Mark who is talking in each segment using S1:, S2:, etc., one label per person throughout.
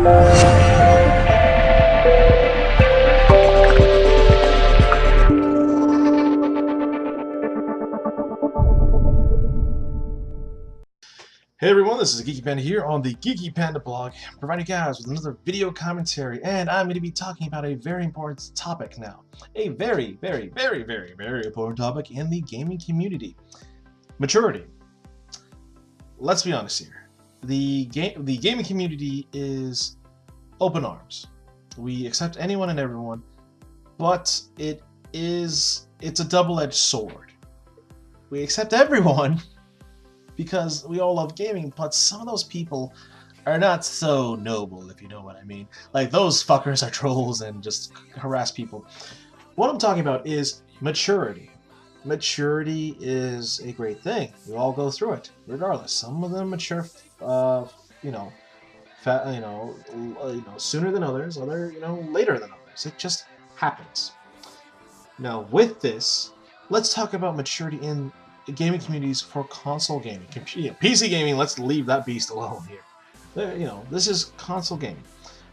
S1: Hey everyone, this is Geeky Panda here on the Geeky Panda blog, providing you guys with another video commentary, and I'm going to be talking about a very important topic now. A very important topic in the gaming community. Maturity. Let's be honest here. The gaming community is open arms. We accept anyone and everyone, but it's a double-edged sword. We accept everyone because we all love gaming, but some of those people are not so noble, if you know what I mean. Like, those fuckers are trolls and just harass people. What I'm talking about is maturity. Maturity is a great thing. We all go through it, regardless. Some of them mature, sooner than others. Other, later than others. It just happens. Now, with this, let's talk about maturity in gaming communities for console gaming. PC gaming, let's leave that beast alone here. This is console gaming.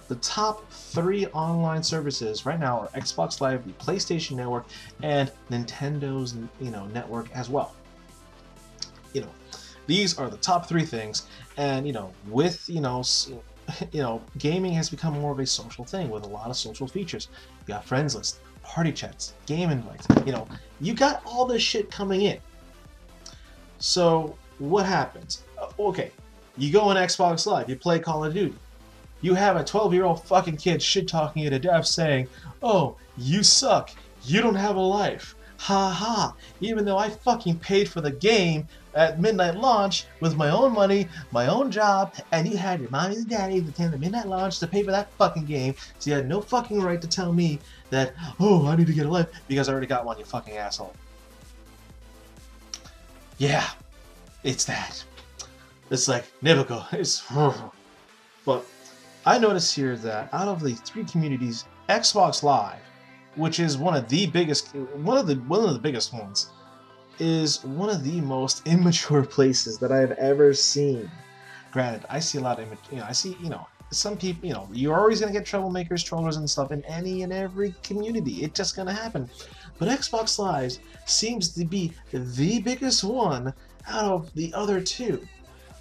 S1: The top 3 online services right now are Xbox Live, the PlayStation Network, and Nintendo's network as well. These are the top 3 things, and gaming has become more of a social thing with a lot of social features. You got friends lists, party chats, game invites. You got all this shit coming in. So what happens? Okay, you go on Xbox Live, you play Call of Duty. You have a 12-year-old fucking kid shit-talking you to death saying, "Oh, you suck. You don't have a life. Ha ha. Even though I fucking paid for the game at midnight launch with my own money, my own job, and you had your mommy and daddy to attend the midnight launch to pay for that fucking game, so you had no fucking right to tell me that, oh, I need to get a life because I already got one, you fucking asshole." Yeah, it's that. It's like, Nibico. But I notice here that out of the 3 communities, Xbox Live, which is one of the biggest ones, is one of the most immature places that I've ever seen. Granted, I see a lot of some people, you're always gonna get troublemakers, trollers, and stuff in any and every community. It's just gonna happen. But Xbox Live seems to be the biggest one out of the other 2.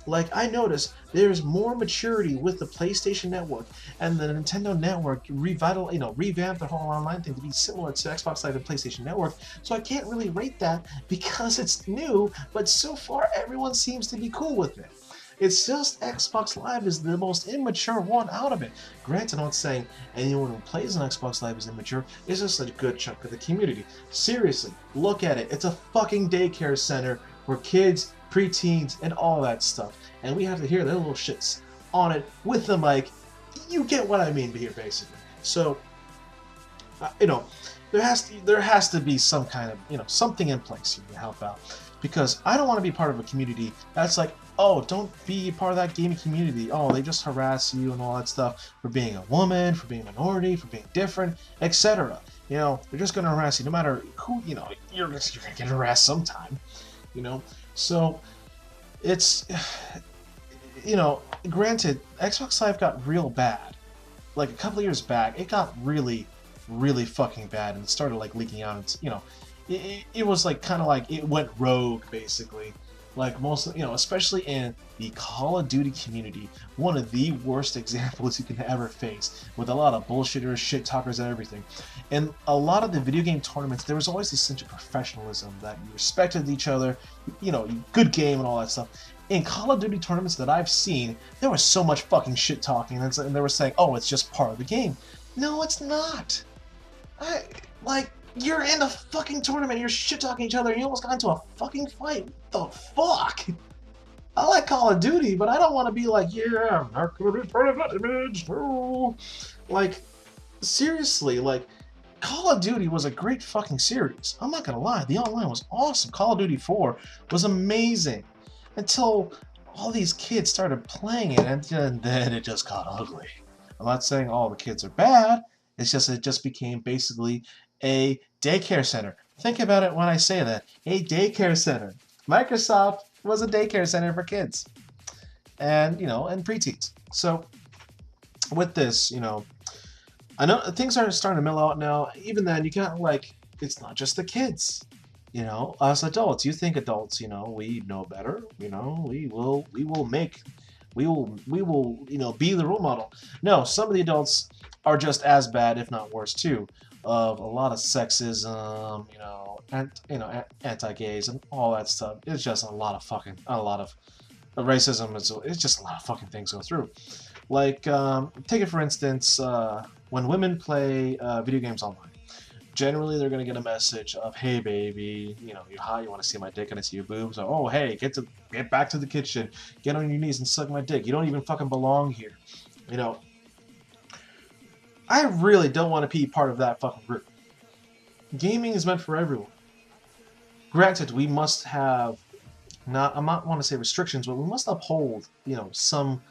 S1: Like, I noticed there's more maturity with the PlayStation Network and the Nintendo Network revamped the whole online thing to be similar to Xbox Live and PlayStation Network. So I can't really rate that because it's new, but so far everyone seems to be cool with it. It's just Xbox Live is the most immature one out of it. Granted, I'm not saying anyone who plays on Xbox Live is immature. It's just a good chunk of the community. Seriously, look at it. It's a fucking daycare center for kids, preteens, and all that stuff. And we have to hear their little shits on it with the mic. You get what I mean here, basically. So, there has to be some kind of, something in place here to help out. Because I don't want to be part of a community that's like, oh, don't be part of that gaming community. Oh, they just harass you and all that stuff for being a woman, for being a minority, for being different, etc. They're just going to harass you no matter who, you're going to get harassed sometime, So, it's, granted, Xbox Live got real bad. Like, a couple of years back, it got really fucking bad, and it started, like, leaking out. It's, it was, like, kind of like, it went rogue, basically. Like, especially in the Call of Duty community, one of the worst examples you can ever face, with a lot of bullshitters, shit talkers, and everything. And a lot of the video game tournaments, there was always this sense of professionalism that you respected each other, good game and all that stuff. In Call of Duty tournaments that I've seen, there was so much fucking shit talking, and they were saying, oh, it's just part of the game. No, it's not. You're in a fucking tournament, you're shit-talking each other, and you almost got into a fucking fight. What the fuck? I like Call of Duty, but I don't want to be like, yeah, I'm not gonna be part of that image. Oh. Like, seriously, like, Call of Duty was a great fucking series. I'm not gonna lie, the online was awesome. Call of Duty 4 was amazing. Until all these kids started playing it, and then it just got ugly. I'm not saying all the kids are bad, it just became basically a daycare center. Think about it when I say that. A daycare center. Microsoft was a daycare center for kids. And, and preteens. So, with this, I know things are starting to mellow out now. Even then, you can't like it's not just the kids. Us adults, you think adults, we know better. We will be the role model. No, some of the adults are just as bad, if not worse too, of a lot of sexism, anti-gays and all that stuff. It's just a lot of racism. It's just a lot of fucking things go through. Like, take it for instance, when women play video games online, generally they're gonna get a message of, "Hey, baby, you hot? You want to see my dick? And I see your boobs? Or, oh, hey, get back to the kitchen, get on your knees and suck my dick. You don't even fucking belong here." You know, I really don't want to be part of that fucking group. Gaming is meant for everyone. Granted, we must have not. I might want to say restrictions, but we must uphold, some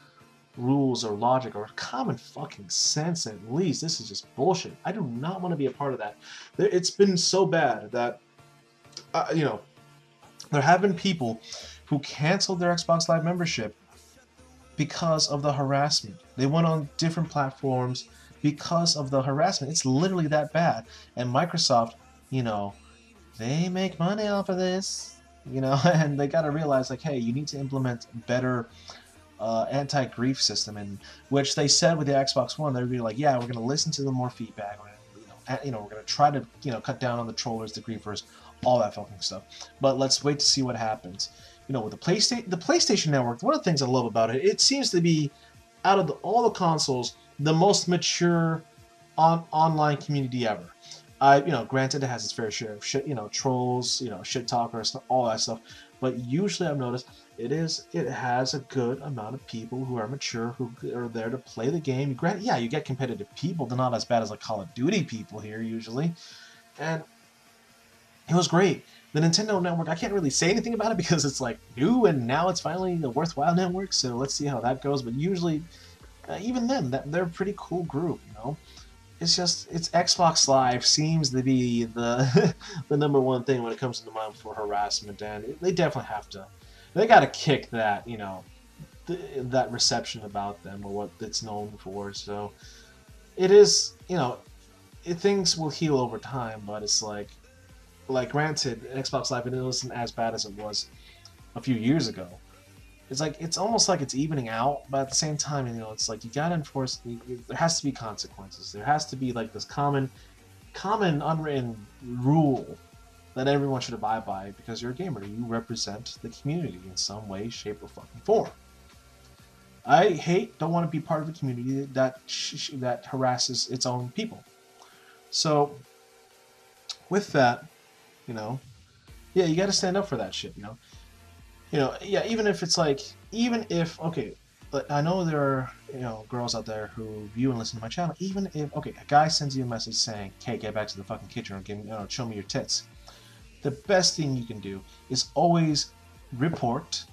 S1: rules or logic or common fucking sense at least. This is just bullshit. I do not want to be a part of that. It's been so bad that, there have been people who canceled their Xbox Live membership because of the harassment. They went on different platforms because of the harassment. It's literally that bad. And Microsoft, they make money off of this, and they got to realize, like, hey, you need to implement better anti-grief system, and which they said with the Xbox One, they'd be like, yeah, we're going to listen to the more feedback. We're going to try to cut down on the trollers, the griefers, all that fucking stuff. But let's wait to see what happens. With the PlayStation Network, one of the things I love about it, it seems to be out of all the consoles the most mature online community ever. Granted, it has its fair share of shit, trolls, shit talkers, all that stuff. But usually, I've noticed it has a good amount of people who are mature, who are there to play the game. Granted, yeah, you get competitive people. They're not as bad as like Call of Duty people here usually, and it was great. The Nintendo Network, I can't really say anything about it because it's like new and now it's finally a worthwhile network. So let's see how that goes. But usually, even then, they're a pretty cool group. It's Xbox Live seems to be the the number one thing when it comes to the mind for harassment, and they definitely have to. They got to kick that, that reception about them or what it's known for. So it is, things will heal over time, but it's granted, Xbox Live, it isn't as bad as it was a few years ago. It's almost like it's evening out, but at the same time, it's like you gotta enforce. There has to be consequences. There has to be like this common unwritten rule that everyone should abide by because you're a gamer. You represent the community in some way, shape, or fucking form. Don't want to be part of a community that harasses its own people. So, with that, yeah, you got to stand up for that shit. Yeah, even if it's like, okay, but I know there are, girls out there who view and listen to my channel. Even if, okay, a guy sends you a message saying, "Hey, get back to the fucking kitchen or show me your tits." The best thing you can do is always report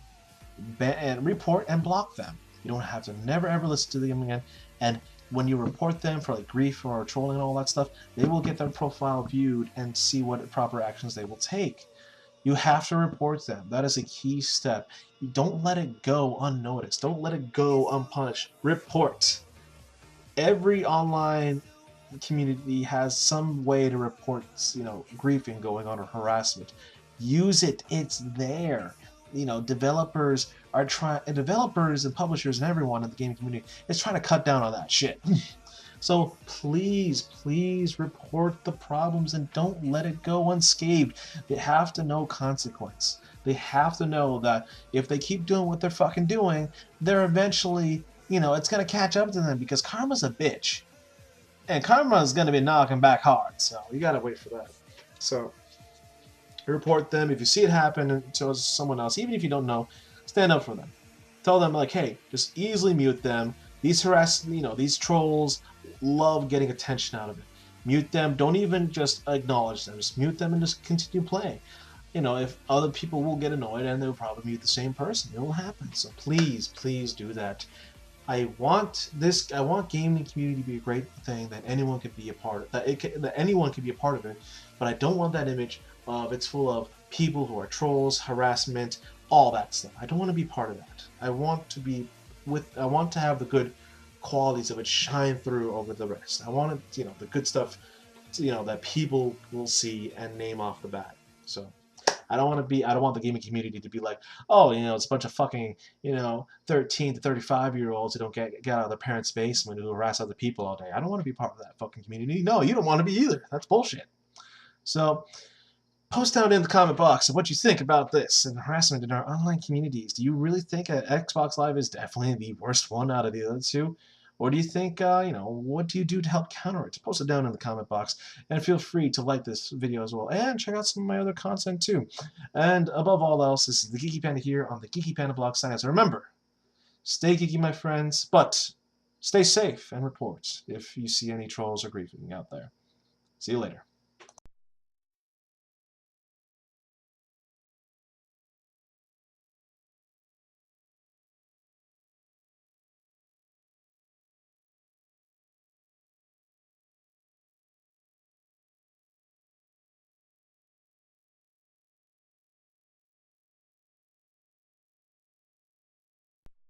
S1: and block them. You don't have to never ever listen to them again. And when you report them for like grief or trolling and all that stuff, they will get their profile viewed and see what proper actions they will take. You have to report them. That is a key step. You don't let it go unnoticed. Don't let it go unpunished. Report. Every online community has some way to report, griefing going on or harassment. Use it. It's there. Developers and publishers and everyone in the gaming community is trying to cut down on that shit. So please report the problems and don't let it go unscathed. They have to know consequence. They have to know that if they keep doing what they're fucking doing, they're eventually, it's going to catch up to them because karma's a bitch. And karma is going to be knocking back hard. So you got to wait for that. So report them. If you see it happen to someone else, even if you don't know, stand up for them. Tell them, like, hey, just easily mute them. These these trolls love getting attention out of it. Mute them. Don't even just acknowledge them. Just mute them and just continue playing. If other people will get annoyed and they'll probably mute the same person. It will happen. So please do that. I want gaming community to be a great thing that anyone could be a part of. That anyone can be a part of it. But I don't want that image of it's full of people who are trolls, harassment, all that stuff. I don't want to be part of that. I want to have the good qualities of it shine through over the rest. I want it, the good stuff, that people will see and name off the bat. So I don't want the gaming community to be like, oh, it's a bunch of fucking, 13 to 35-year-olds who don't get out of their parents' basement who harass other people all day. I don't want to be part of that fucking community. No, you don't want to be either. That's bullshit. So post down in the comment box of what you think about this and harassment in our online communities. Do you really think Xbox Live is definitely the worst one out of the other two? Or do you think, what do you do to help counter it? Post it down in the comment box. And feel free to like this video as well. And check out some of my other content too. And above all else, this is the Geeky Panda here on the Geeky Panda Blog site. So remember, stay geeky, my friends, but stay safe and report if you see any trolls or griefing out there. See you later.